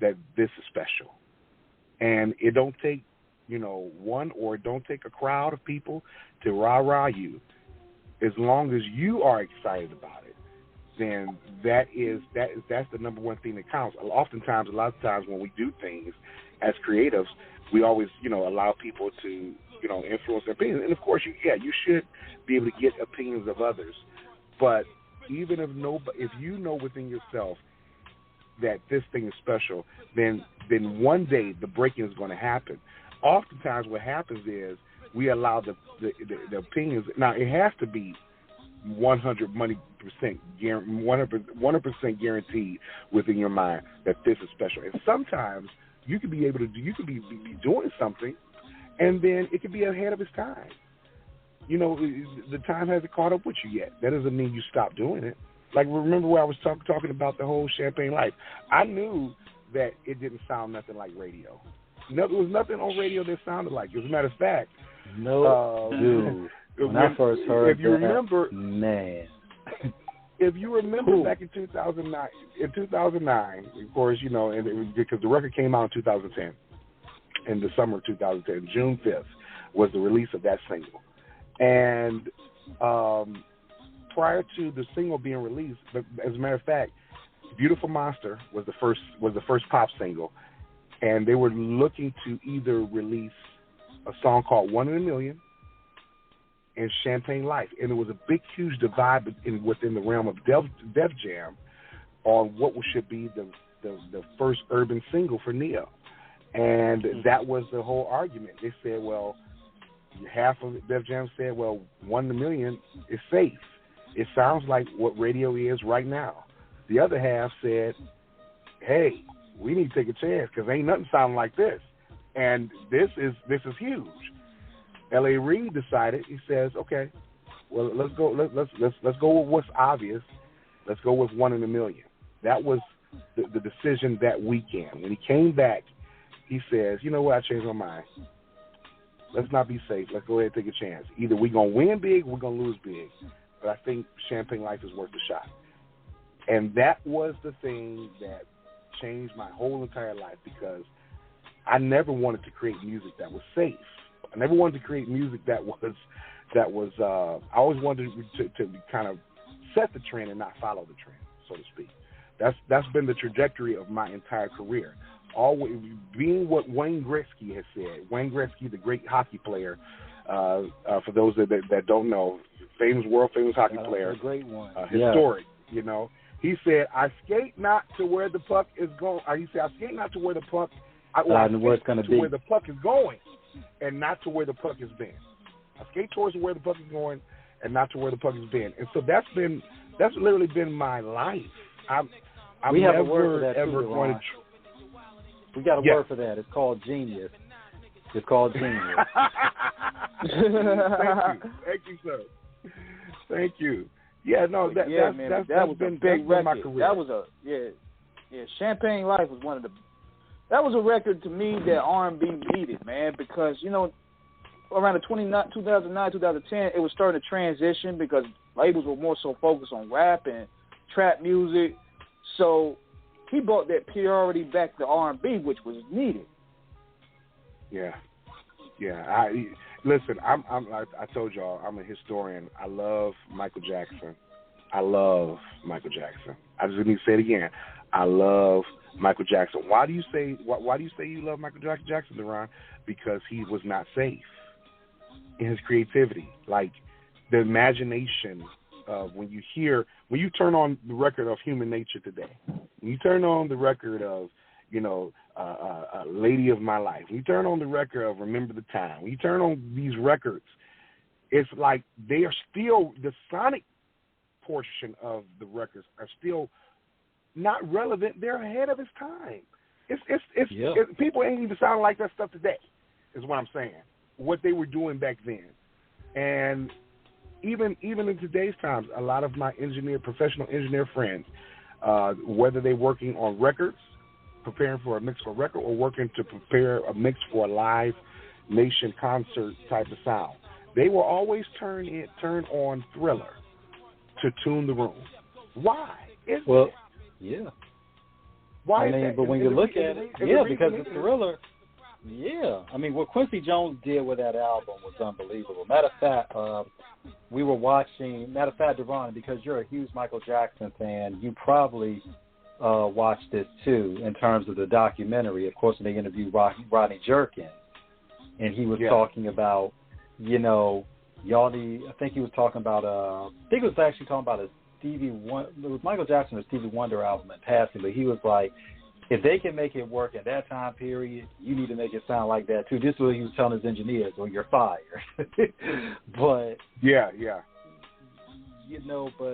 that this is special. And it don't take, one, or it don't take a crowd of people to rah-rah you. As long as you are excited about it, then that's the number one thing that counts. Oftentimes, a lot of times when we do things as creatives, we always, allow people to, influence their opinions. And of course, you should be able to get opinions of others. But even if you know within yourself that this thing is special, then one day the breaking is going to happen. Oftentimes, what happens is we allow the opinions. Now, it has to be 100% guaranteed within your mind that this is special. And sometimes you could be able to be doing something, and then it could be ahead of its time. The time hasn't caught up with you yet. That doesn't mean you stop doing it. Like, remember where I was talking about the whole Champaign life? I knew that it didn't sound nothing like radio. There was nothing on radio that sounded like it. As a matter of fact, dude. When I first heard man. If you remember back in 2009, of course, because the record came out in 2010, in the summer of 2010, June 5th was the release of that single. And prior to the single being released, but as a matter of fact, "Beautiful Monster" was the first pop single, and they were looking to either release a song called "One in a Million" and "Champaign Life," and there was a big, huge divide within the realm of Def Jam on what should be the first urban single for Neyo, and that was the whole argument. They said, well, half of Def Jam said, well, "One in a Million" is safe. It sounds like what radio is right now. The other half said, hey, we need to take a chance because ain't nothing sounding like this, and this is huge. L.A. Reid decided. He says, okay, well, let's go with what's obvious. Let's go with "One in a Million." That was the decision that weekend. When he came back, he says, you know what? I changed my mind. Let's not be safe. Let's go ahead and take a chance. Either we're going to win big or we're going to lose big. But I think Champaign Life is worth a shot. And that was the thing that changed my whole entire life, because I never wanted to create music that was safe. I never wanted to create music that was I always wanted to kind of set the trend and not follow the trend, so to speak. That's been the trajectory of my entire career. Always being what Wayne Gretzky has said. Wayne Gretzky, the great hockey player, for those that don't know, world famous hockey player, a great one, historic. He said, "I skate not to where the puck is going." He said, "I skate not to where the puck, where the puck is going, and not to where the puck has been. I skate towards where the puck is going, and not to where the puck has been." And so that's literally been my life. We have a word for that too, we got a word for that. It's called genius. It's called genius. Thank you, sir. Thank you. Yeah, no, that's was been a big record. My career. That was Champaign Life was one of the. That was a record to me that R&B needed, man, because around the 2009, 2010, it was starting to transition because labels were more so focused on rap and trap music. So he brought that purity back to R&B, which was needed. Yeah. Listen, I told y'all, I'm a historian. I love Michael Jackson. I just need to say it again. I love Michael Jackson. Why do you say you love Michael Jackson, D.Dorohn? Because he was not safe in his creativity. Like the imagination of when you turn on the record of Human Nature today, when you turn on the record of Lady of My Life, when you turn on the record of Remember the Time, when you turn on these records, it's like they are still, the sonic portion of the records are still not relevant. They're ahead of its time. People ain't even sounding like that stuff today, is what I'm saying. What they were doing back then. And even in today's times, a lot of my professional engineer friends, whether they're working on records, preparing for a mix for a record, or working to prepare a mix for a live nation concert type of sound, they will always turn on Thriller to tune the room. Why? Why? But when you look at it, because the Thriller. Yeah, what Quincy Jones did with that album was unbelievable. Matter of fact, we were watching. Deron, because you're a huge Michael Jackson fan, you probably watched this too in terms of the documentary. Of course, when they interviewed Rodney Jerkins, and he was talking about, y'all need. I think he was talking about. I think it was actually talking about a Stevie Wonder. It was Michael Jackson or Stevie Wonder album in passing, but he was like, if they can make it work at that time period, you need to make it sound like that too. This is what he was telling his engineers, or you're fired. But yeah. But